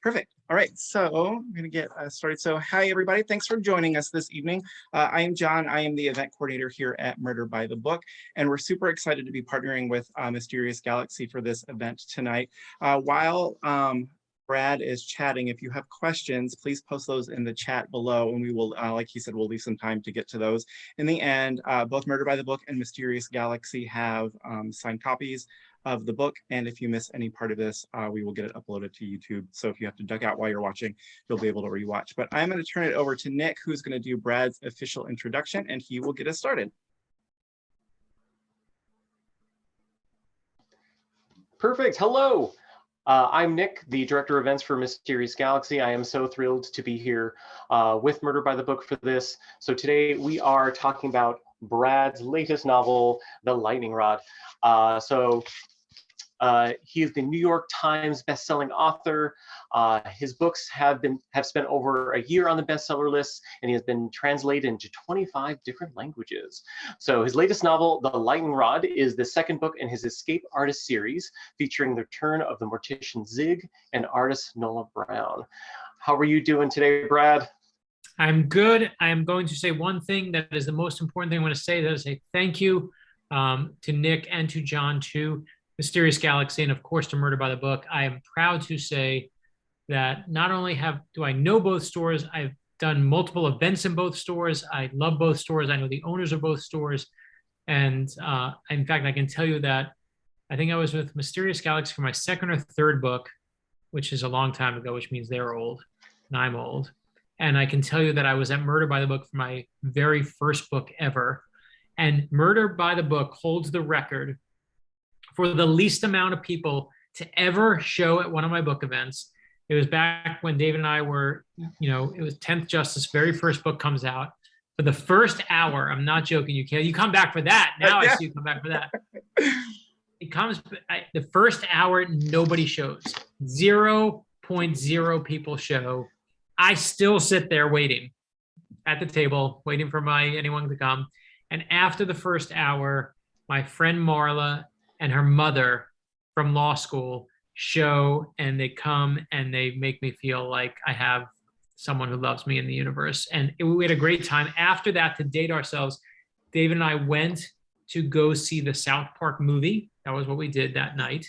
Perfect. All right, so I'm going to get started. So hi, everybody. Thanks for joining us this evening. I am John. I am the event coordinator here at Murder by the Book, and we're super excited to be partnering with Mysterious Galaxy for this event tonight. While Brad is chatting, if you have questions, please post those in the chat below, and we will, like he said, we'll leave some time to get to those. In the end, both Murder by the Book and Mysterious Galaxy have signed copies of the book, and if you miss any part of this, we will get it uploaded to YouTube. So if you have to duck out while you're watching, you'll be able to rewatch. But I'm going to turn it over to Nick, who's going to do Brad's official introduction, and he will get us started. Perfect. Hello. I'm Nick, the Director of Events for Mysterious Galaxy. I am so thrilled to be here with Murder by the Book for this. So today we are talking about Brad's latest novel, The Lightning Rod. He is the New York Times bestselling author. His books have spent over a year on the bestseller list, and he has been translated into 25 different languages. So his latest novel, The Lightning Rod, is the second book in his Escape Artist series, featuring the return of the mortician Zig and artist Nola Brown. How are you doing today, Brad? I'm good. I am going to say one thing that is the most important thing I want to say. That is say thank you to Nick and to John, to Mysterious Galaxy, and of course to Murder by the Book. I am proud to say that not only do I know both stores, I've done multiple events in both stores. I love both stores. I know the owners of both stores. And in fact, I can tell you that I think I was with Mysterious Galaxy for my second or third book, which is a long time ago, which means they're old and I'm old. And I can tell you that I was at Murder by the Book for my very first book ever. And Murder by the Book holds the record for the least amount of people to ever show at one of my book events. It was back when David and I were, it was 10th Justice, very first book comes out. For the first hour, I'm not joking, you come back for that. Now I see you come back for that. It comes, the first hour, nobody shows. 0.0 people show. I still sit there waiting at the table, waiting for anyone to come. And after the first hour, my friend Marla and her mother from law school show, and they come and they make me feel like I have someone who loves me in the universe. And we had a great time. After that, to date ourselves, David and I went to go see the South Park movie. That was what we did that night.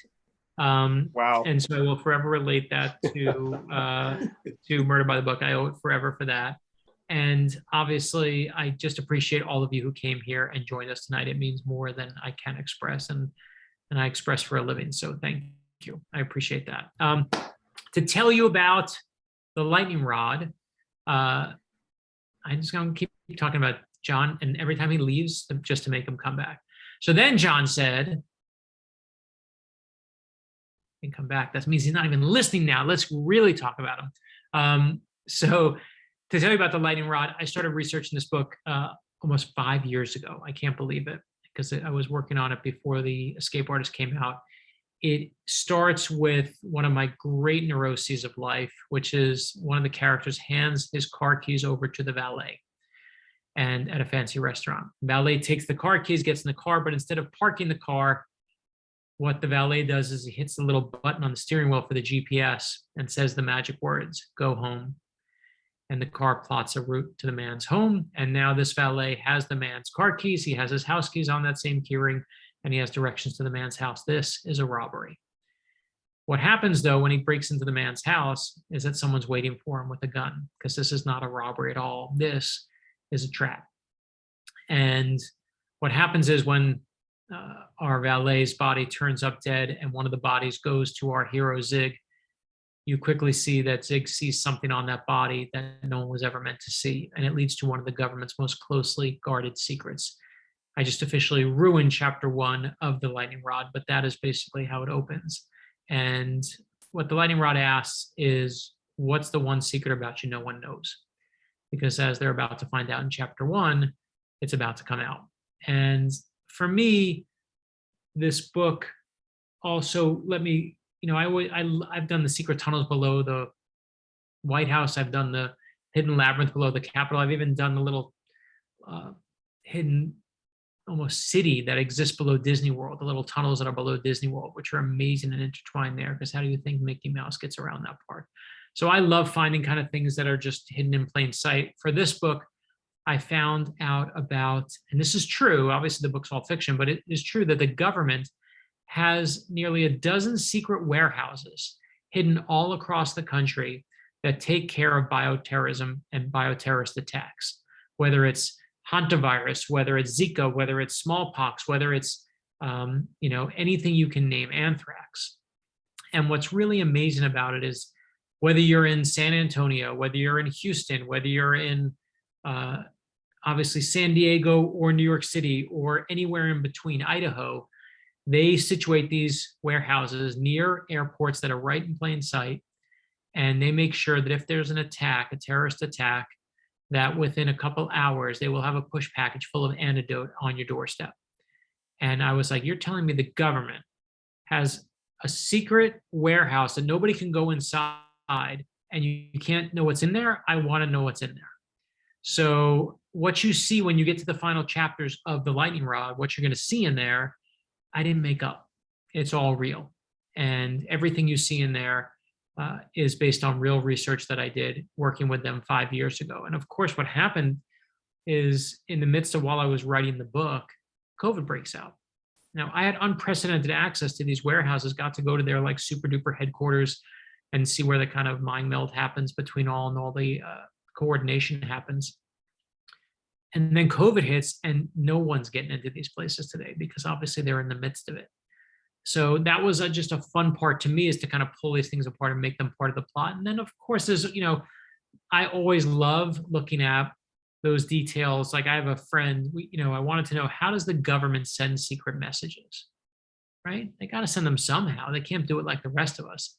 Wow. And so I will forever relate that to Murder by the Book. I owe it forever for that. And obviously, I just appreciate all of you who came here and joined us tonight. It means more than I can express, and I express for a living. So thank you. I appreciate that. To tell you about The Lightning Rod, I'm just going to keep talking about John, and every time he leaves, just to make him come back. So then John said, and come back. That means he's not even listening now. Let's really talk about him. So to tell you about The Lightning Rod, I started researching this book almost 5 years ago. I can't believe it, because I was working on it before the Escape Artist came out. It starts with one of my great neuroses of life, which is one of the characters hands his car keys over to the valet, and at a fancy restaurant. Valet takes the car keys, gets in the car, but instead of parking the car, what the valet does is he hits the little button on the steering wheel for the GPS and says the magic words, "Go home." And the car plots a route to the man's home. And now this valet has the man's car keys. He has his house keys on that same keyring, and he has directions to the man's house. This is a robbery. What happens, though, when he breaks into the man's house is that someone's waiting for him with a gun, because this is not a robbery at all. This is a trap. And what happens is when our valet's body turns up dead and one of the bodies goes to our hero Zig, you quickly see that Zig sees something on that body that no one was ever meant to see, and it leads to one of the government's most closely guarded secrets. I just officially ruined chapter 1 of The Lightning Rod, but that is basically how it opens. And what The Lightning Rod asks is, what's the one secret about you no one knows? Because as they're about to find out in chapter 1, it's about to come out. And for me, this book also let me, I've done the secret tunnels below the White House. I've done the hidden labyrinth below the Capitol. I've even done the little hidden almost city that exists below Disney World, the little tunnels that are below Disney World, which are amazing and intertwined there, because how do you think Mickey Mouse gets around that part? So I love finding kind of things that are just hidden in plain sight. For this book, I found out about, and this is true, obviously the book's all fiction, but it is true that the government has nearly a dozen secret warehouses hidden all across the country that take care of bioterrorism and bioterrorist attacks, whether it's hantavirus, whether it's Zika, whether it's smallpox, whether it's anything you can name, anthrax. And what's really amazing about it is whether you're in San Antonio, whether you're in Houston, whether you're in obviously San Diego or New York City or anywhere in between, Idaho, they situate these warehouses near airports that are right in plain sight. And they make sure that if there's an attack, a terrorist attack, that within a couple hours, they will have a push package full of antidote on your doorstep. And I was like, you're telling me the government has a secret warehouse that nobody can go inside and you can't know what's in there? I want to know what's in there. So what you see when you get to the final chapters of The Lightning Rod, what you're going to see in there, I didn't make up. It's all real. And everything you see in there is based on real research that I did working with them 5 years ago. And of course, what happened is in the midst of while I was writing the book, COVID breaks out. Now, I had unprecedented access to these warehouses, got to go to their like super duper headquarters and see where the kind of mind meld happens between all and all the coordination happens. And then COVID hits and no one's getting into these places today because obviously they're in the midst of it. So that was just a fun part to me, is to kind of pull these things apart and make them part of the plot. And then of course there's, I always love looking at those details. Like I have a friend, I wanted to know, how does the government send secret messages, right? They got to send them somehow. They can't do it like the rest of us.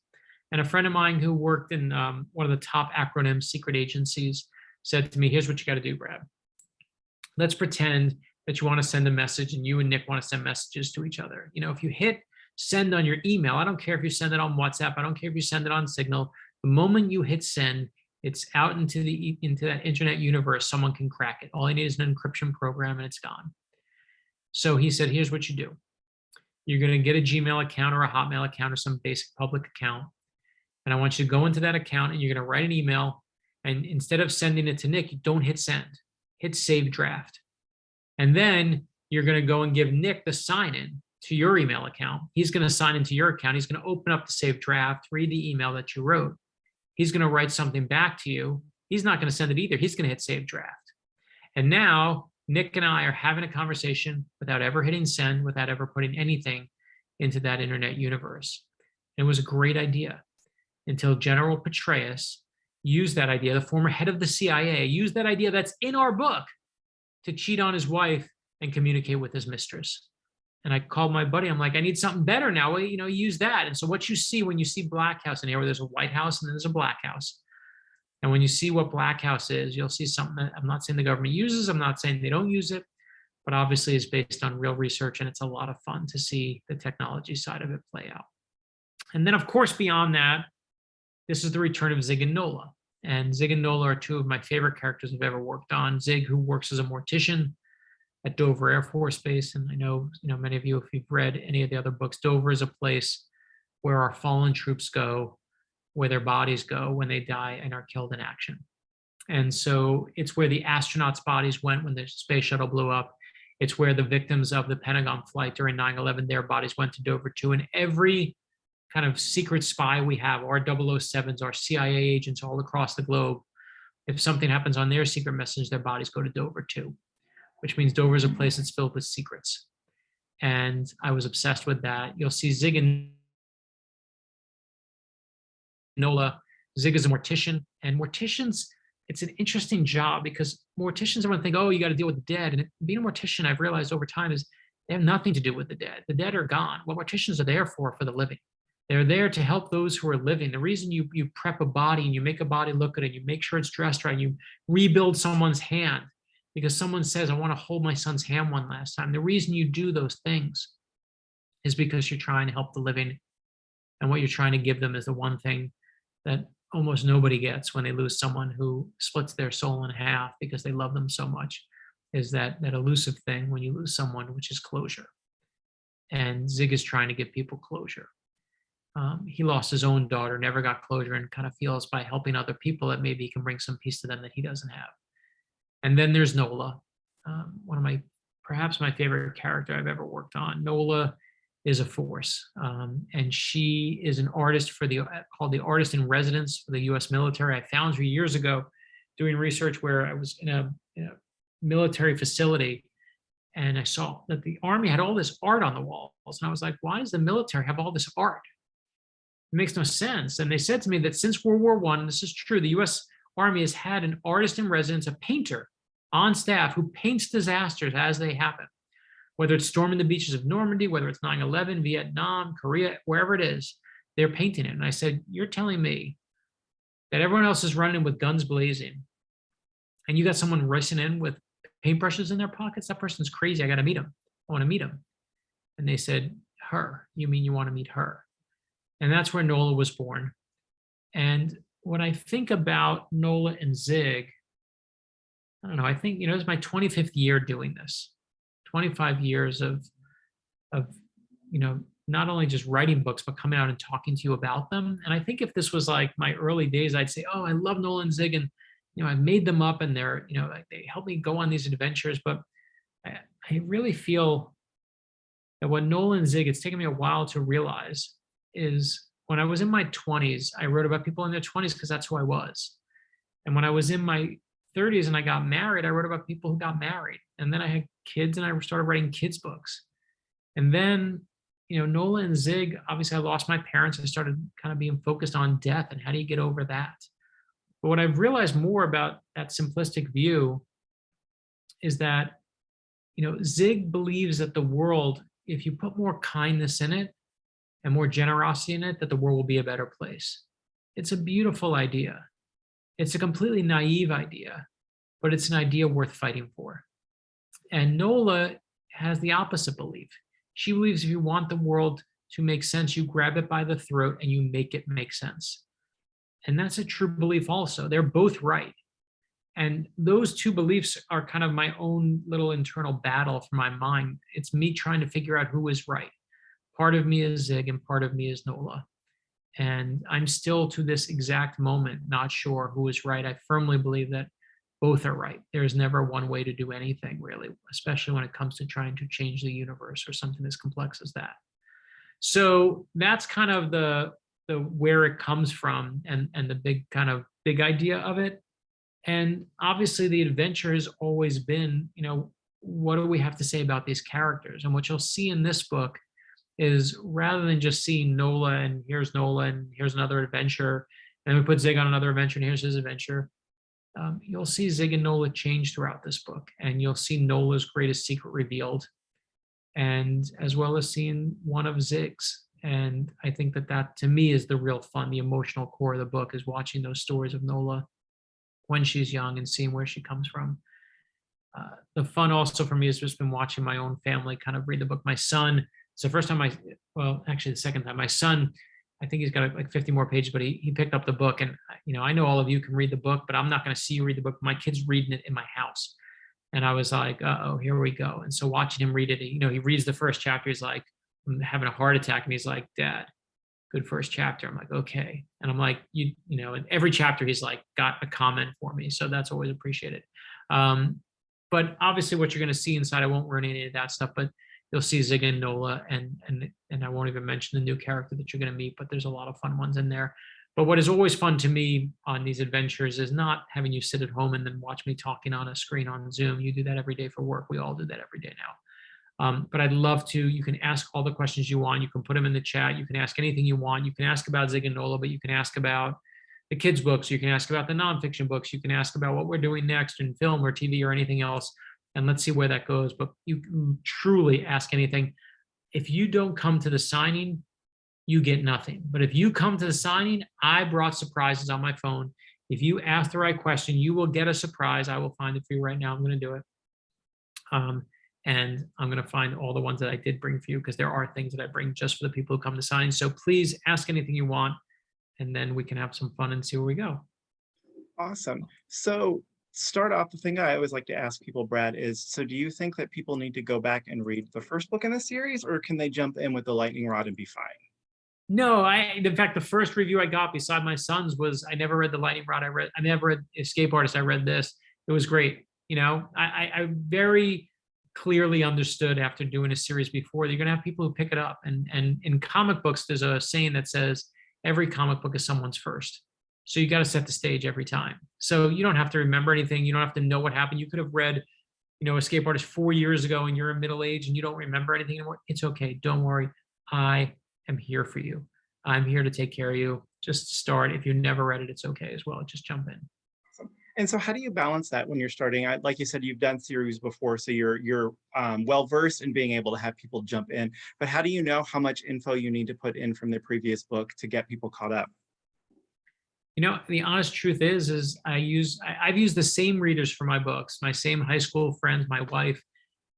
And a friend of mine who worked in one of the top acronym secret agencies said to me, here's what you got to do, Brad. Let's pretend that you want to send a message and you and Nick want to send messages to each other. If you hit send on your email, I don't care if you send it on WhatsApp, I don't care if you send it on Signal, the moment you hit send, it's out into that internet universe. Someone can crack it. All you need is an encryption program and it's gone. So he said, here's what you do. You're going to get a Gmail account or a Hotmail account or some basic public account. And I want you to go into that account and you're going to write an email. And instead of sending it to Nick, don't hit send, hit save draft. And then you're going to go and give Nick the sign in to your email account. He's going to sign into your account. He's going to open up the save draft, read the email that you wrote. He's going to write something back to you. He's not going to send it either. He's going to hit save draft. And now Nick and I are having a conversation without ever hitting send, without ever putting anything into that internet universe. And it was a great idea until General Petraeus used that idea, the former head of the CIA, used that idea that's in our book to cheat on his wife and communicate with his mistress. And I called my buddy. I'm like, I need something better now. Well, use that. And so what you see when you see Black House in here, where there's a White House and then there's a Black House. And when you see what Black House is, you'll see something that I'm not saying the government uses. I'm not saying they don't use it, but obviously it's based on real research. And it's a lot of fun to see the technology side of it play out. And then of course, beyond that, this is the return of Zig and Nola. And Zig and Nola are two of my favorite characters I've ever worked on. Zig, who works as a mortician at Dover Air Force Base. And I know, many of you, if you've read any of the other books, Dover is a place where our fallen troops go, where their bodies go when they die and are killed in action. And so it's where the astronauts' bodies went when the space shuttle blew up. It's where the victims of the Pentagon flight during 9/11, their bodies went to Dover too. And every kind of secret spy we have, our 007s, our CIA agents all across the globe, if something happens on their secret message, their bodies go to Dover too, which means Dover is a place that's filled with secrets. And I was obsessed with that. You'll see Zig and Nola. Zig is a mortician, and morticians, it's an interesting job because morticians, everyone think, oh, you got to deal with the dead. And being a mortician, I've realized over time, is they have nothing to do with the dead. The dead are gone. What morticians are there for the living. They're there to help those who are living. The reason you prep a body and you make a body look good and you make sure it's dressed right, and you rebuild someone's hand because someone says, I want to hold my son's hand one last time. The reason you do those things is because you're trying to help the living. And what you're trying to give them is the one thing that almost nobody gets when they lose someone who splits their soul in half because they love them so much, is that elusive thing when you lose someone, which is closure. And Zig is trying to give people closure. he lost his own daughter, never got closure, and kind of feels by helping other people that maybe he can bring some peace to them that he doesn't have. And then there's Nola, one of perhaps my favorite character I've ever worked on. Nola is a force, and she is an artist called the artist in residence for the U.S. military. I found her years ago doing research where I was in a military facility, and I saw that the Army had all this art on the walls, and I was like, why does the military have all this art? It makes no sense. And they said to me that since World War I, and this is true, the U.S. Army has had an artist in residence, a painter on staff who paints disasters as they happen, whether it's storming the beaches of Normandy, whether it's 9/11, Vietnam, Korea, wherever it is, they're painting it. And I said, you're telling me that everyone else is running with guns blazing, and you got someone racing in with paintbrushes in their pockets? That person's crazy. I got to meet him. I want to meet him. And they said, her. You mean you want to meet her? And that's where Nola was born. And when I think about Nola and Zig, I don't know, I think, it's my 25th year doing this, 25 years of, not only just writing books, but coming out and talking to you about them. And I think if this was like my early days, I'd say, oh, I love Nola and Zig, and, I made them up, and they're, like they helped me go on these adventures. But I really feel that what Nola and Zig, it's taken me a while to realize, is when I was in my 20s, I wrote about people in their 20s because that's who I was. And when I was in my 30s and I got married, I wrote about people who got married. And then I had kids and I started writing kids' books. And then, Nola and Zig, obviously I lost my parents. I started kind of being focused on death and how do you get over that? But what I've realized more about that simplistic view is that, Zig believes that the world, if you put more kindness in it and more generosity in it, that the world will be a better place. It's a beautiful idea. It's a completely naive idea, but it's an idea worth fighting for. And Nola has the opposite belief. She believes if you want the world to make sense, you grab it by the throat and you make it make sense. And that's a true belief also. They're both right. And those two beliefs are kind of my own little internal battle for my mind. It's me trying to figure out who is right. Part of me is Zig and part of me is Nola. And I'm still, to this exact moment, not sure who is right. I firmly believe that both are right. There's never one way to do anything, really, especially when it comes to trying to change the universe or something as complex as that. So that's kind of the where it comes from, and the big idea of it. And obviously the adventure has always been, what do we have to say about these characters? And what you'll see in this book is, rather than just seeing Nola and here's Nola and here's another adventure, and we put Zig on another adventure and here's his adventure, you'll see Zig and Nola change throughout this book, and you'll see Nola's greatest secret revealed, and as well as seeing one of Zig's. And I think that to me is the real fun, the emotional core of the book, is watching those stories of Nola when she's young and seeing where she comes from. The fun also for me has just been watching my own family kind of read the book. My son, it's the first time actually the second time, my son, I think he's got like 50 more pages, but he picked up the book. And, I know all of you can read the book, but I'm not going to see you read the book. My kid's reading it in my house. And I was like, uh-oh, here we go. And so watching him read it, he reads the first chapter. He's like, I'm having a heart attack. And he's like, Dad, good first chapter. I'm like, okay. And I'm like, in every chapter, he's like got a comment for me. So that's always appreciated. But obviously what you're going to see inside, I won't ruin any of that stuff, but you'll see Zig and Nola, and I won't even mention the new character that you're going to meet, but there's a lot of fun ones in there. But what is always fun to me on these adventures is not having you sit at home and then watch me talking on a screen on Zoom. You do that every day for work. We all do that every day now. But I'd love to, you can ask all the questions you want. You can put them in the chat. You can ask anything you want. You can ask about Zig and Nola, but you can ask about the kids' books. You can ask about the nonfiction books. You can ask about what we're doing next in film or TV or anything else. And let's see where that goes. But you can truly ask anything. If you don't come to the signing, you get nothing. But if you come to the signing, I brought surprises on my phone. If you ask the right question, you will get a surprise. I will find it for you right now. I'm going to do it. And I'm going to find all the ones that I did bring for you, because there are things that I bring just for the people who come to sign. So please ask anything you want, and then we can have some fun and see where we go. Awesome. So start off, the thing I always like to ask people, Brad, is, so do you think that people need to go back and read the first book in the series, or can they jump in with the lightning rod and be fine? No, in fact, the first review I got beside my son's was, I never read The Lightning Rod. I never read Escape Artist. I read this. It was great. You know, I very clearly understood after doing a series before that you're going to have people who pick it up. And in comic books, there's a saying that says every comic book is someone's first. So you got to set the stage every time. So you don't have to remember anything. You don't have to know what happened. You could have read, Escape Artist 4 years ago and you're in middle age and you don't remember anything anymore. It's okay. Don't worry. I am here for you. I'm here to take care of you. Just start. If you never read it, it's okay as well. Just jump in. And so how do you balance that when you're starting? Like you said, you've done series before, so you're well versed in being able to have people jump in. But how do you know how much info you need to put in from the previous book to get people caught up? The honest truth is I've used the same readers for my books, my same high school friends, my wife,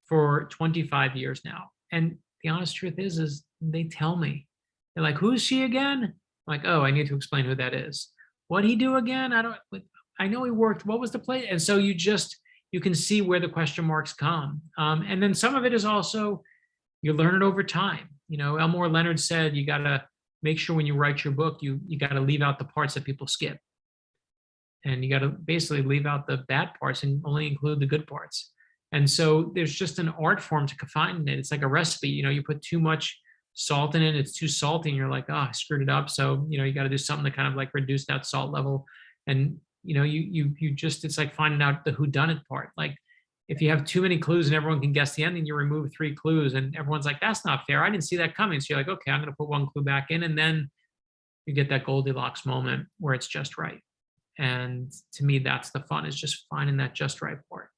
for 25 years now. And the honest truth is they tell me, they're like, "Who's she again?" I'm like, "Oh, I need to explain who that is. What'd he do again? I know he worked. What was the play?" And so you can see where the question marks come. And then some of it is also, you learn it over time. Elmore Leonard said, you got to make sure when you write your book, you got to leave out the parts that people skip. And you got to basically leave out the bad parts and only include the good parts. And so there's just an art form to finding it. It's like a recipe. You put too much salt in it, it's too salty, and you're like, "Oh, I screwed it up." So, you got to do something to kind of like reduce that salt level. And, it's like finding out the whodunit part. Like, if you have too many clues and everyone can guess the ending, you remove 3 clues and everyone's like, "That's not fair. I didn't see that coming." So you're like, "Okay, I'm going to put 1 clue back in." And then you get that Goldilocks moment where it's just right. And to me, that's the fun, is just finding that just right part.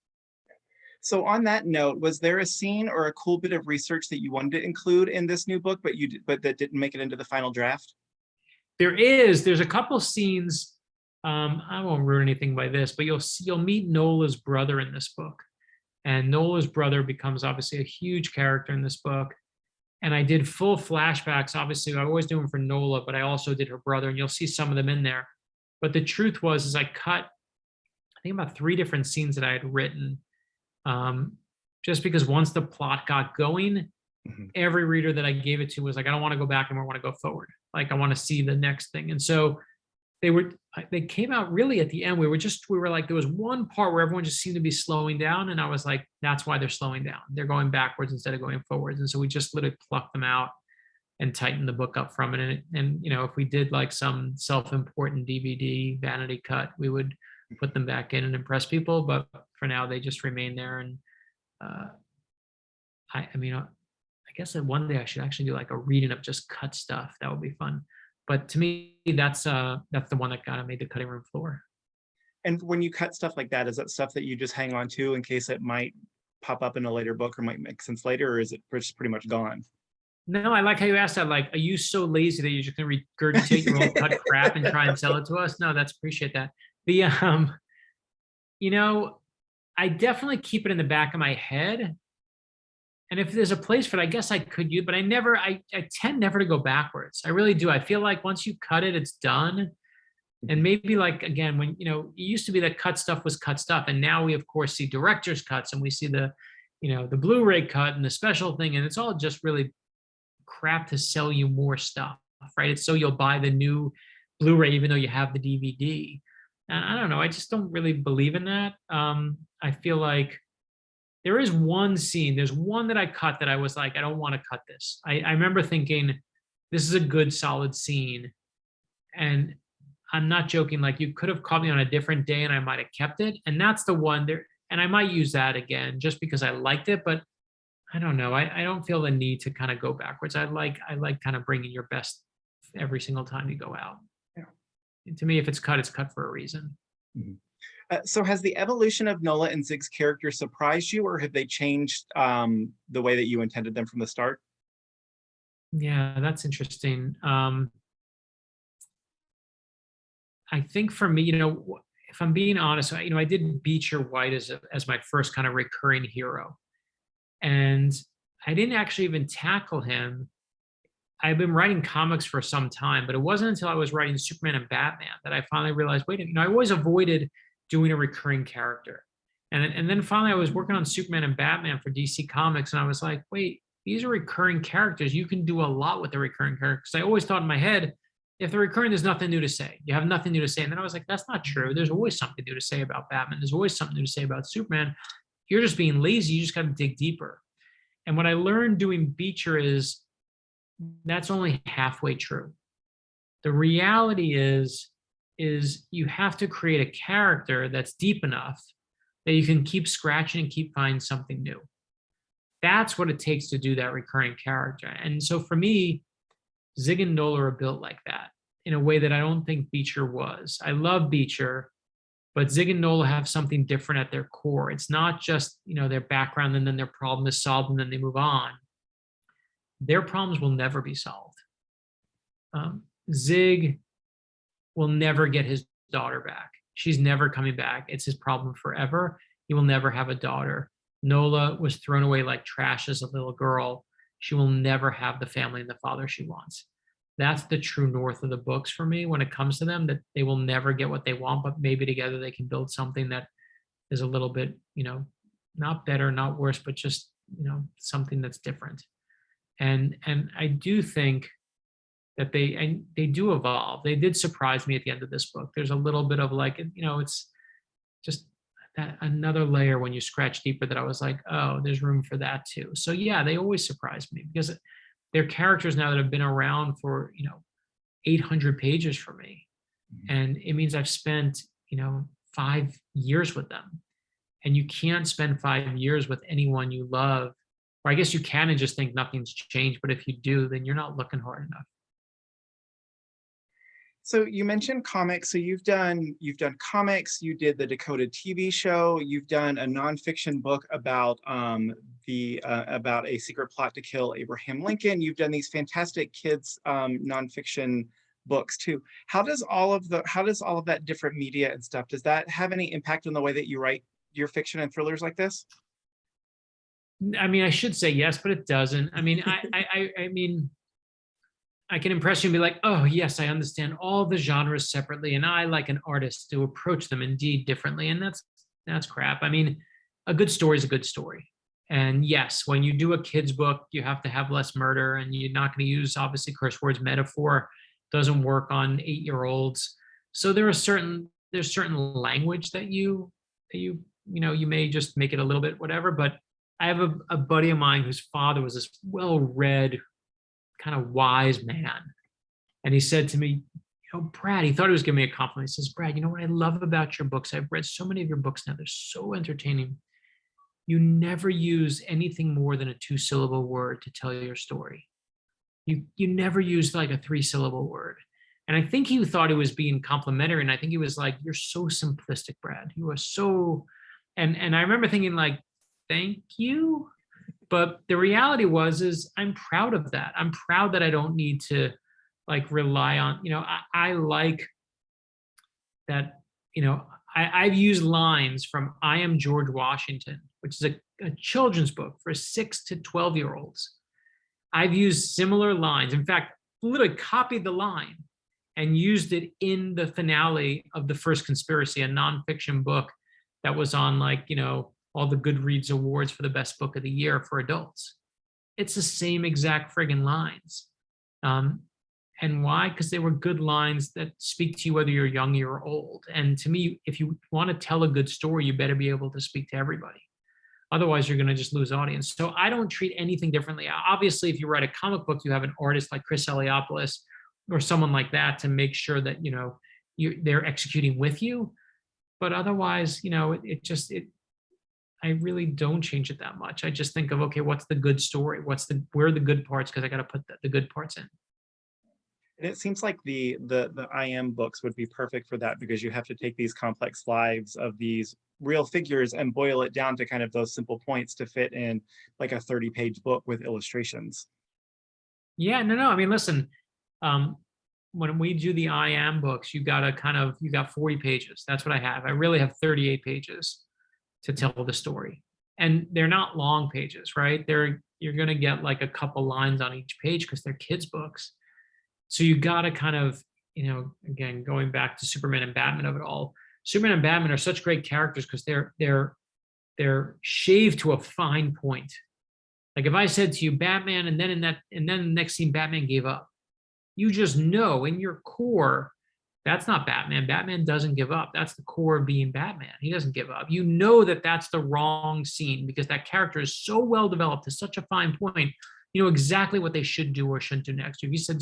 So on that note, was there a scene or a cool bit of research that you wanted to include in this new book, but that didn't make it into the final draft? There's a couple scenes. I won't ruin anything by this, but you'll meet Nola's brother in this book. And Nola's brother becomes obviously a huge character in this book. And I did full flashbacks. Obviously, I always do them for Nola, but I also did her brother, and you'll see some of them in there. But the truth was, I cut, I think, about 3 different scenes that I had written. Just because once the plot got going, every reader that I gave it to was like, "I don't want to go back anymore. I want to go forward. Like, I want to see the next thing." And so they came out really at the end. We were like, there was one part where everyone just seemed to be slowing down. And I was like, that's why they're slowing down. They're going backwards instead of going forwards. And so we just literally plucked them out and tightened the book up from it. And if we did like some self-important DVD vanity cut, we would put them back in and impress people. But for now, they just remain there. And I guess that one day I should actually do like a reading of just cut stuff. That would be fun. But to me, that's the one that kind of made the cutting room floor. And when you cut stuff like that, is that stuff that you just hang on to in case it might pop up in a later book or might make sense later, or is it just pretty much gone? No, I like how you asked that. Like, are you so lazy that you're just going to regurgitate your own cut crap and try and sell it to us? No, appreciate that. I definitely keep it in the back of my head. And if there's a place for it, I guess I could use, but I tend never to go backwards. I really do. I feel like once you cut it, it's done. And maybe like, again, when, it used to be that cut stuff was cut stuff. And now we of course see director's cuts and we see the Blu-ray cut and the special thing. And it's all just really crap to sell you more stuff, right? It's so you'll buy the new Blu-ray, even though you have the DVD. And I don't know. I just don't really believe in that. I feel like there is one scene, there's one that I cut that I was like, I don't want to cut this. I remember thinking, this is a good, solid scene. And I'm not joking, like you could have caught me on a different day and I might have kept it. And that's the one there. And I might use that again just because I liked it, but I don't know. I don't feel the need to kind of go backwards. I like kind of bringing your best every single time you go out. Yeah. And to me, if it's cut for a reason. Mm-hmm. So has the evolution of Nola and Zig's character surprised you, or have they changed the way that you intended them from the start? Yeah, that's interesting. I think for me, if I'm being honest, I did Beecher White as my first kind of recurring hero. And I didn't actually even tackle him. I've been writing comics for some time, but it wasn't until I was writing Superman and Batman that I finally realized, wait, I always avoided doing a recurring character. And then finally I was working on Superman and Batman for DC Comics, and I was like, wait, these are recurring characters. You can do a lot with the recurring characters. I always thought in my head, if they're recurring, there's nothing new to say. You have nothing new to say. And then I was like, that's not true. There's always something new to say about Batman. There's always something new to say about Superman. You're just being lazy. You just got to dig deeper. And what I learned doing Beecher is that's only halfway true. The reality is you have to create a character that's deep enough that you can keep scratching and keep finding something new. That's what it takes to do that recurring character. And so for me, Zig and Nola are built like that in a way that I don't think Beecher was. I love Beecher, but Zig and Nola have something different at their core. It's not just, their background and then their problem is solved and then they move on. Their problems will never be solved. Zig will never get his daughter back. She's never coming back. It's his problem forever. He will never have a daughter. Nola was thrown away like trash as a little girl. She will never have the family and the father she wants. That's the true north of the books for me when it comes to them, that they will never get what they want, but maybe together they can build something that is a little bit, not better, not worse, but just, something that's different. And I do think that they do evolve. They did surprise me at the end of this book. There's a little bit of like, it's just that another layer when you scratch deeper that I was like, oh, there's room for that too. So yeah, they always surprise me because they're characters now that have been around for, 800 pages for me. And it means I've spent, 5 years with them. And you can't spend 5 years with anyone you love, or I guess you can and just think nothing's changed. But if you do, then you're not looking hard enough. So you mentioned comics. So you've done comics. You did the Decoded TV show. You've done a nonfiction book about about a secret plot to kill Abraham Lincoln. You've done these fantastic kids nonfiction books too. How does all of that different media and stuff, does that have any impact on the way that you write your fiction and thrillers like this? I mean, I should say yes, but it doesn't. I mean, I mean, I can impress you and be like, oh, yes, I understand all the genres separately. And I, like an artist, to approach them indeed differently. And that's crap. I mean, a good story is a good story. And yes, when you do a kid's book, you have to have less murder and you're not going to use, obviously, curse words. Metaphor doesn't work on 8-year-olds. So there's certain language that you may just make it a little bit whatever. But I have a buddy of mine whose father was this well-read, kind of wise man. And he said to me, Brad, he thought he was giving me a compliment. He says, Brad, what I love about your books? I've read so many of your books now. They're so entertaining. You never use anything more than a 2-syllable word to tell your story. You never use like a 3-syllable word. And I think he thought he was being complimentary. And I think he was like, you're so simplistic, Brad. You are so, and I remember thinking like, thank you. But the reality is I'm proud of that. I'm proud that I don't need to like rely on, I like that, I've used lines from I Am George Washington, which is a children's book for 6 to 12-year-olds. I've used similar lines. In fact, literally copied the line and used it in the finale of The First Conspiracy, a nonfiction book that was on like, all the Goodreads awards for the best book of the year for adults. It's the same exact friggin' lines. And why? Because they were good lines that speak to you whether you're young or old. And to me, if you want to tell a good story, you better be able to speak to everybody. Otherwise, you're going to just lose audience. So I don't treat anything differently. Obviously, if you write a comic book, you have an artist like Chris Eliopoulos or someone like that to make sure that, they're executing with you. But otherwise, I really don't change it that much. I just think of, okay, what's the good story? Where are the good parts? Because I got to put the good parts in. And it seems like the I Am books would be perfect for that, because you have to take these complex lives of these real figures and boil it down to kind of those simple points to fit in like a 30-page book with illustrations. Yeah, no. I mean, listen, when we do the I Am books, you got 40 pages. That's what I have. I really have 38 pages to tell the story. And they're not long pages, right? You're going to get like a couple lines on each page because they're kids' books. So you got to kind of, again, going back to Superman and Batman of it all, Superman and Batman are such great characters because they're shaved to a fine point. Like if I said to you Batman, and then the next scene Batman gave up, you just know in your core that's not Batman. Batman doesn't give up. That's the core of being Batman. He doesn't give up. You know that that's the wrong scene because that character is so well developed to such a fine point. You know exactly what they should do or shouldn't do next. If you said,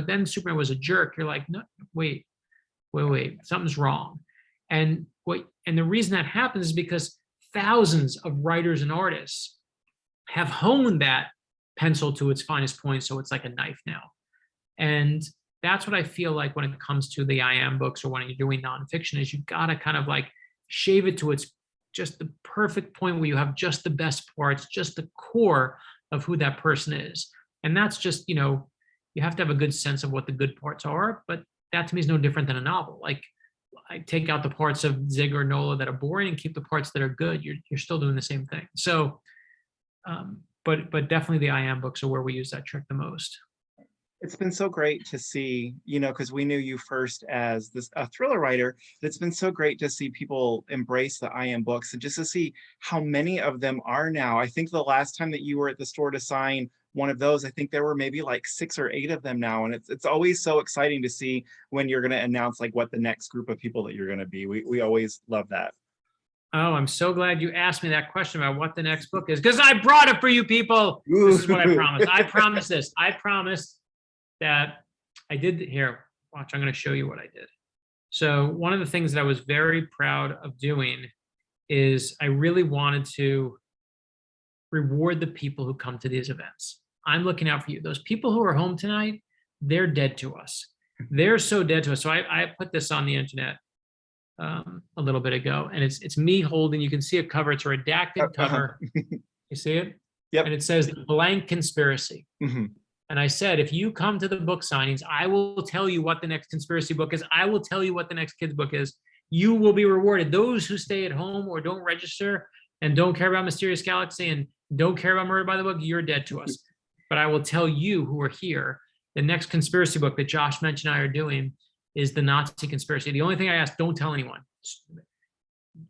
then Superman was a jerk, you're like, no, wait, something's wrong. And the reason that happens is because thousands of writers and artists have honed that pencil to its finest point, so it's like a knife now. And that's what I feel like when it comes to the I Am books or when you're doing nonfiction is you've got to kind of like shave it to its just the perfect point where you have just the best parts, just the core of who that person is. And that's just, you have to have a good sense of what the good parts are, but that to me is no different than a novel. Like I take out the parts of Zig or Nola that are boring and keep the parts that are good. You're still doing the same thing. So, but definitely the I Am books are where we use that trick the most. It's been so great to see, because we knew you first as a thriller writer. It's been so great to see people embrace the I Am books and just to see how many of them are now. I think the last time that you were at the store to sign one of those, I think there were maybe like 6 or 8 of them now. And it's always so exciting to see when you're going to announce like what the next group of people that you're going to be. We always love that. Oh, I'm so glad you asked me that question about what the next book is, because I brought it for you people. This is what I promised. I promised this. I promised that I did here. Watch, I'm going to show you what I did. So one of the things that I was very proud of doing is I really wanted to reward the people who come to these events. I'm looking out for you. Those people who are home tonight, they're dead to us. They're so dead to us. So I put this on the internet a little bit ago, and it's me holding. You can see a cover. It's a redacted cover. You see it? Yep. And it says "The Blank Conspiracy." Mm-hmm. And I said, if you come to the book signings, I will tell you what the next conspiracy book is. I will tell you what the next kids book is. You will be rewarded. Those who stay at home or don't register and don't care about Mysterious Galaxy and don't care about Murder by the Book, you're dead to us. But I will tell you who are here, the next conspiracy book that Josh mentioned I are doing is the Nazi conspiracy. The only thing I ask, don't tell anyone.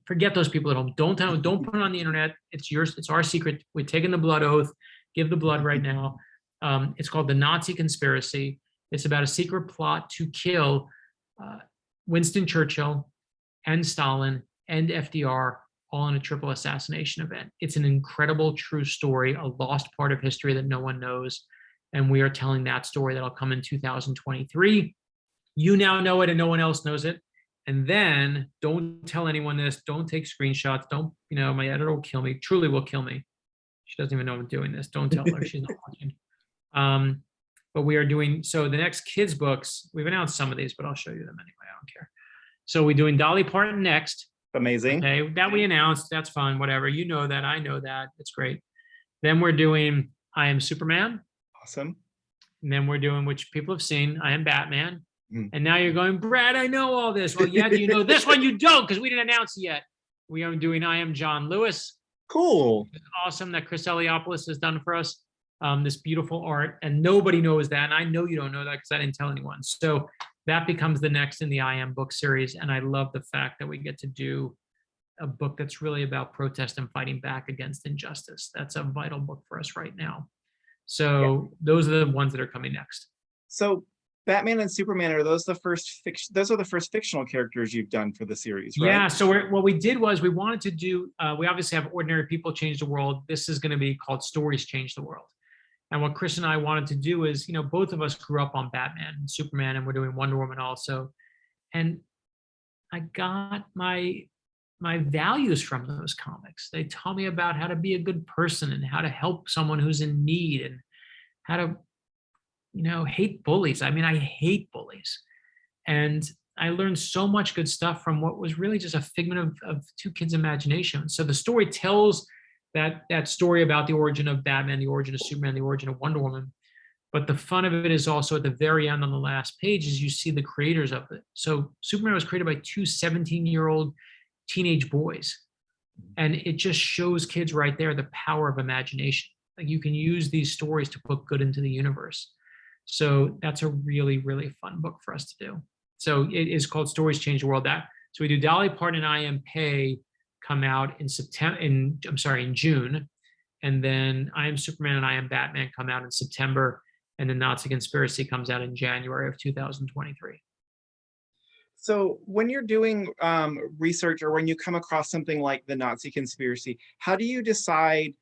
Forget those people at home. Don't tell them. Don't put it on the internet. It's yours. It's our secret. We're taking the blood oath. Give the blood right now. It's called the Nazi conspiracy. It's about a secret plot to kill Winston Churchill and Stalin and FDR all in a triple assassination event. It's an incredible true story, a lost part of history that no one knows. And we are telling that story that'll come in 2023. You now know it and no one else knows it. And then don't tell anyone this. Don't take screenshots. Don't, my editor will kill me, truly will kill me. She doesn't even know I'm doing this. Don't tell her, she's not watching. But we are doing, so the next kids books, we've announced some of these, but I'll show you them anyway, I don't care. So we're doing Dolly Parton next. Amazing. Okay, that we announced, that's fun, whatever. You know that, I know that, it's great. Then we're doing I Am Superman. Awesome. And then we're doing, which people have seen, I Am Batman. And now you're going, Brad, I know all this. Well, yeah, do you know this one? You don't, because we didn't announce it yet. We are doing I Am John Lewis. Cool. It's awesome that Chris Eliopoulos has done for us. This beautiful art, and nobody knows that. And I know you don't know that because I didn't tell anyone. So that becomes the next in the I Am book series. And I love the fact that we get to do a book that's really about protest and fighting back against injustice. That's a vital book for us right now. So those are the ones that are coming next. So Batman and Superman, are those the first those are the first fictional characters you've done for the series, right? Yeah, so what we did was we wanted to do, we obviously have Ordinary People Change the World. This is going to be called Stories Change the World. And what Chris and I wanted to do is, both of us grew up on Batman and Superman, and we're doing Wonder Woman also. And I got my values from those comics. They taught me about how to be a good person and how to help someone who's in need and how to, hate bullies. I mean, I hate bullies. And I learned so much good stuff from what was really just a figment of two kids' imagination. So the story tells that story about the origin of Batman, the origin of Superman, the origin of Wonder Woman. But the fun of it is also at the very end on the last page is you see the creators of it. So Superman was created by two 17-year-old teenage boys. And it just shows kids right there the power of imagination. Like you can use these stories to put good into the universe. So that's a really, really fun book for us to do. So it is called Stories Change the World. So we do Dolly Parton and I Am Pay come out in June. And then I Am Superman and I Am Batman come out in September. And then Nazi Conspiracy comes out in January of 2023. So when you're doing research, or when you come across something like the Nazi Conspiracy, how do you decide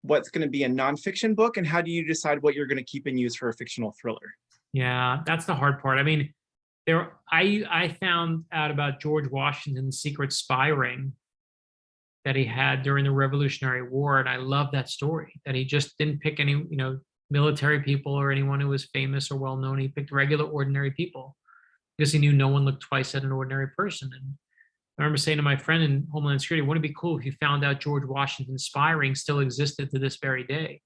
what's going to be a nonfiction book, and how do you decide what you're going to keep and use for a fictional thriller? Yeah, that's the hard part. I mean, I found out about George Washington's secret spy ring that he had during the Revolutionary War, and I love that story. That he just didn't pick any, military people or anyone who was famous or well known. He picked regular, ordinary people because he knew no one looked twice at an ordinary person. And I remember saying to my friend in Homeland Security, wouldn't it be cool if you found out George Washington's spy ring still existed to this very day?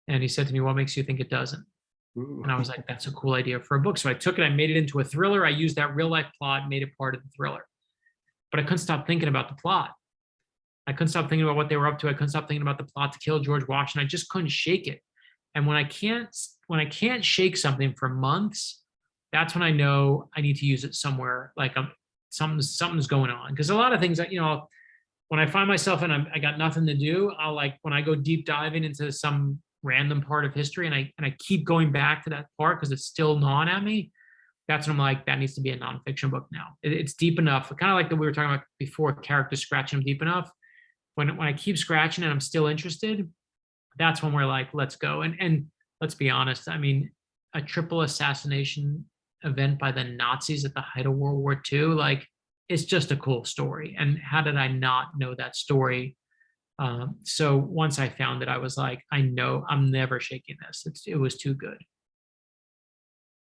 And he said to me, what makes you think it doesn't? Ooh. And I was like, that's a cool idea for a book. So I took it, I made it into a thriller. I used that real life plot, made it part of the thriller. But I couldn't stop thinking about the plot. I couldn't stop thinking about what they were up to. I couldn't stop thinking about the plot to kill George Washington. I just couldn't shake it. And when I can't shake something for months, that's when I know I need to use it somewhere. Like something's going on. Because a lot of things that, when I find myself and I got nothing to do, when I go deep diving into some random part of history and I keep going back to that part because it's still gnawing at me, that's when I'm like, that needs to be a nonfiction book now. It's deep enough. Kind of like that we were talking about before, characters scratching them deep enough. When I keep scratching and I'm still interested, that's when we're like, let's go. And let's be honest, I mean, a triple assassination event by the Nazis at the height of World War II, like, it's just a cool story. And how did I not know that story? So once I found it, I was like, I know I'm never shaking this. It was too good.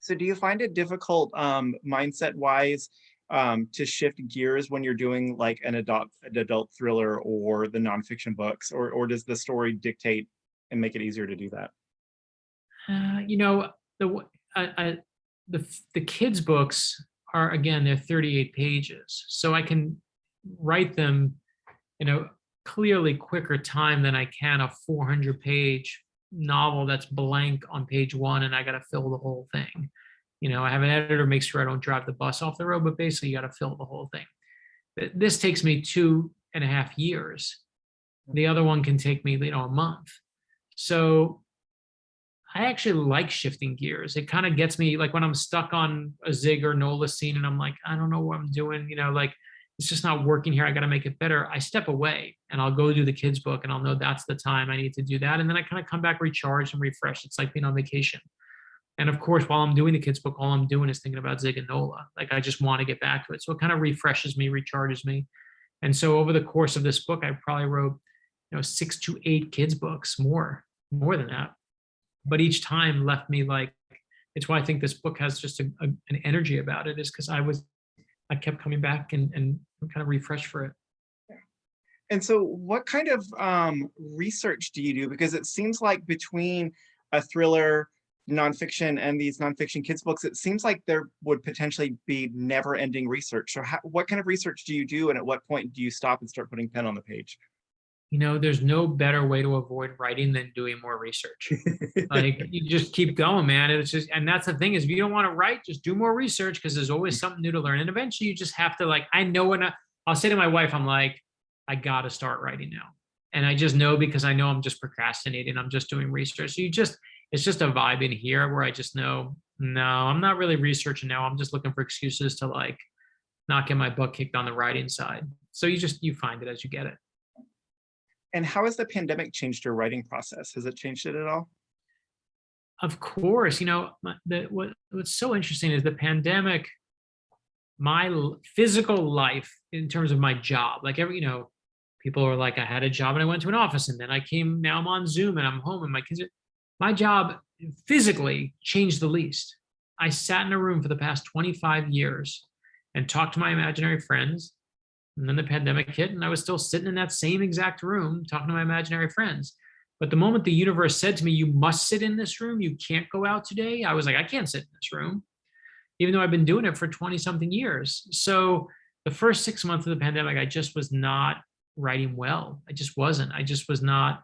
So do you find it difficult mindset wise to shift gears when you're doing like an adult thriller or the nonfiction books, or does the story dictate and make it easier to do that? The kids' books are, again, they're 38 pages, so I can write them in a clearly quicker time than I can a 400-page novel that's blank on page one, and I got to fill the whole thing. I have an editor make sure I don't drive the bus off the road, but basically you got to fill the whole thing. This takes me 2.5 years. The other one can take me, a month. So I actually like shifting gears. It kind of gets me, like when I'm stuck on a Zig or Nola scene and I'm like, I don't know what I'm doing, like it's just not working here. I got to make it better. I step away and I'll go do the kids' book and I'll know that's the time I need to do that. And then I kind of come back recharged and refreshed. It's like being on vacation. And of course, while I'm doing the kids' book, all I'm doing is thinking about Zig and Nola. Like I just want to get back to it. So it kind of refreshes me, recharges me. And so over the course of this book, I probably wrote, 6 to 8 kids' books, more than that. But each time left me like, it's why I think this book has just an energy about it, is because I kept coming bakind of refreshed for it. And so what kind of research do you do? Because it seems like between a thriller, nonfiction, and these nonfiction kids books, it seems like there would potentially be never-ending research. So what kind of research do you do, and at what point do you stop and start putting pen on the page? There's no better way to avoid writing than doing more research. Like you just keep going, man. And that's the thing, is if you don't want to write, just do more research, because there's always something new to learn. And eventually you just have to, I know I'll say to my wife, I'm like, I got to start writing now. And I just know, because I know I'm just procrastinating. I'm just doing research. So it's just a vibe in here where I just know, no, I'm not really researching now. I'm just looking for excuses to not get my butt kicked on the writing side. So you find it as you get it. And how has the pandemic changed your writing process? Has it changed it at all? Of course, what's so interesting is the pandemic, my physical life in terms of my job, people are like, I had a job and I went to an office, and then now I'm on Zoom and I'm home and my kids my job physically changed the least. I sat in a room for the past 25 years and talked to my imaginary friends. And then the pandemic hit and I was still sitting in that same exact room talking to my imaginary friends. But the moment the universe said to me, you must sit in this room, you can't go out today, I was like, I can't sit in this room, even though I've been doing it for 20 something years. So the first 6 months of the pandemic, I just was not writing well. I just wasn't. I just was not.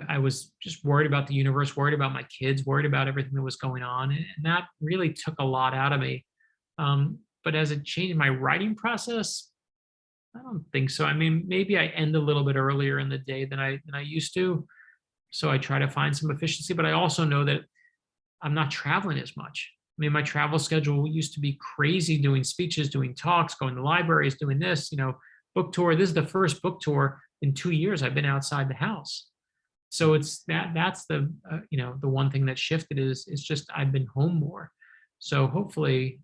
I was just worried about the universe, worried about my kids, worried about everything that was going on. And that really took a lot out of me. But as it changed my writing process, I don't think so. I mean, maybe I end a little bit earlier in the day than I used to. So I try to find some efficiency, but I also know that I'm not traveling as much. I mean, my travel schedule used to be crazy, doing speeches, doing talks, going to libraries, doing this, book tour. This is the first book tour in 2 years I've been outside the house. So it's that's the the one thing that shifted is it's just I've been home more. So hopefully,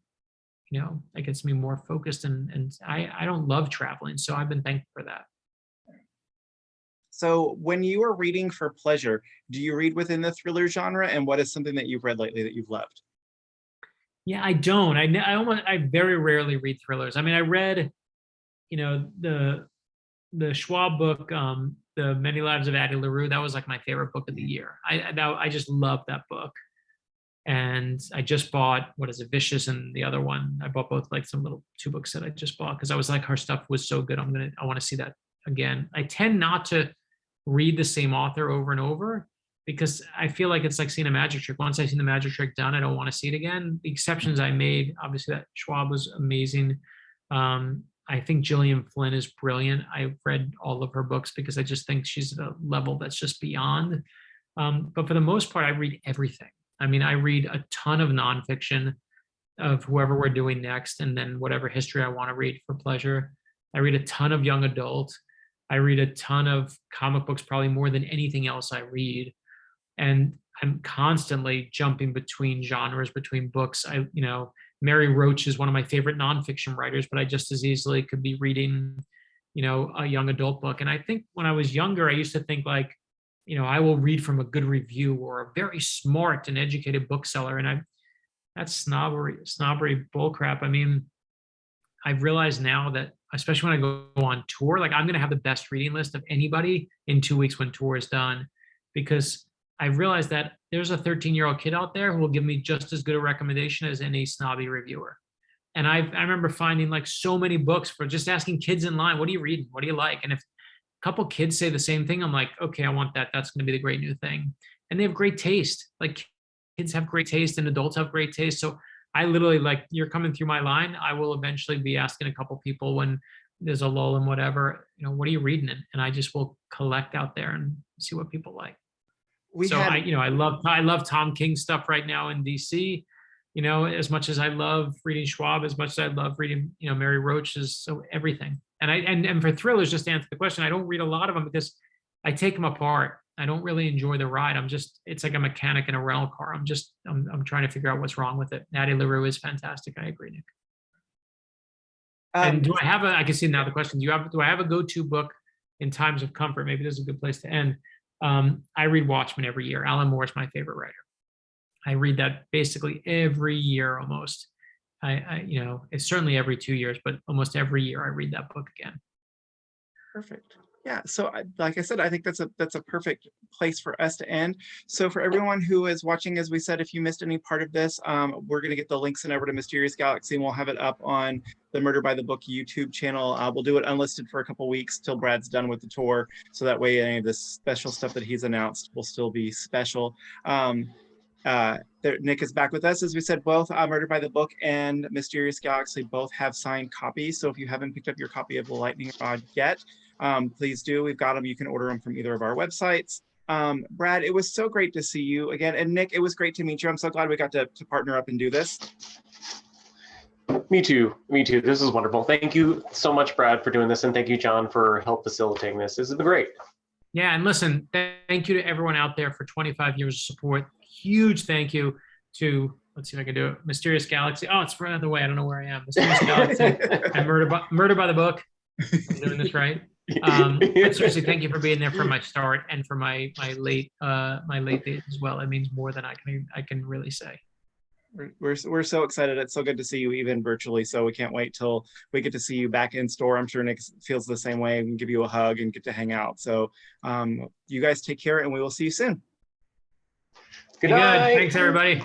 that gets me more focused, and I don't love traveling, so I've been thankful for that. So when you are reading for pleasure, do you read within the thriller genre? And what is something that you've read lately that you've loved? Yeah, I don't. I very rarely read thrillers. I mean, I read, the Schwab book, The Many Lives of Addie LaRue. That was like my favorite book of the year. I just love that book. And I just bought, what is it, Vicious, and the other one. I bought both, like some little 2 books that I just bought because I was like, her stuff was so good. I want to see that again. I tend not to read the same author over and over because I feel like it's like seeing a magic trick. Once I've seen the magic trick done, I don't want to see it again. The exceptions I made, obviously that Schwab was amazing. I think Gillian Flynn is brilliant. I've read all of her books because I just think she's at a level that's just beyond. But for the most part, I read everything. I mean, I read a ton of nonfiction of whoever we're doing next, and then whatever history I want to read for pleasure. I read a ton of young adult. I read a ton of comic books, probably more than anything else I read. And I'm constantly jumping between genres, between books. Mary Roach is one of my favorite nonfiction writers, but I just as easily could be reading, a young adult book. And I think when I was younger, I used to think like, I will read from a good review or a very smart and educated bookseller. And that's snobbery bullcrap. I mean, I've realized now that, especially when I go on tour, like I'm going to have the best reading list of anybody in 2 weeks when tour is done, because I've realized that there's a 13-year-old kid out there who will give me just as good a recommendation as any snobby reviewer. And I remember finding like so many books for just asking kids in line, what are you reading? What do you like? And if a couple kids say the same thing, I'm like, okay, I want that. That's going to be the great new thing. And they have great taste. Like kids have great taste and adults have great taste. So I literally, like, you're coming through my line, I will eventually be asking a couple people when there's a lull and whatever, what are you reading? And I just will collect out there and see what people like. I love Tom King stuff right now in DC, as much as I love reading Schwab, as much as I love reading, Mary Roach's, so everything. And for thrillers, just to answer the question, I don't read a lot of them because I take them apart. I don't really enjoy the ride. It's like a mechanic in a rental car. I'm trying to figure out what's wrong with it. Addie LaRue is fantastic. I agree, Nick. And do I have I can see now the question, do I have a go-to book in times of comfort? Maybe this is a good place to end. I read Watchmen every year. Alan Moore is my favorite writer. I read that basically every year almost. It's certainly every 2 years, but almost every year I read that book again. Perfect. Yeah. So like I said, I think that's a perfect place for us to end. So for everyone who is watching, as we said, if you missed any part of this, we're going to get the links sent over to Mysterious Galaxy, and we'll have it up on the Murder by the Book YouTube channel. We'll do it unlisted for a couple weeks till Brad's done with the tour. So that way any of this special stuff that he's announced will still be special. Nick is back with us. As we said, both Murder by the Book and Mysterious Galaxy both have signed copies. So if you haven't picked up your copy of The Lightning Rod yet, please do. We've got them. You can order them from either of our websites. Brad, it was so great to see you again. And Nick, it was great to meet you. I'm so glad we got to partner up and do this. Me too. This is wonderful. Thank you so much, Brad, for doing this. And thank you, John, for help facilitating this. This has been great. Yeah, and listen, thank you to everyone out there for 25 years of support. Huge thank you to, let's see if I can do it, Mysterious Galaxy. Oh, it's right out of the way. I don't know where I am. Mysterious Galaxy and Murder by the Book. I'm doing this right. But seriously, thank you for being there for my start and for my late days as well. It means more than I can really say. We're so excited. It's so good to see you even virtually. So we can't wait till we get to see you back in store. I'm sure Nick feels the same way. We can give you a hug and get to hang out. So you guys take care, and we will see you soon. Good night. Thanks, everybody.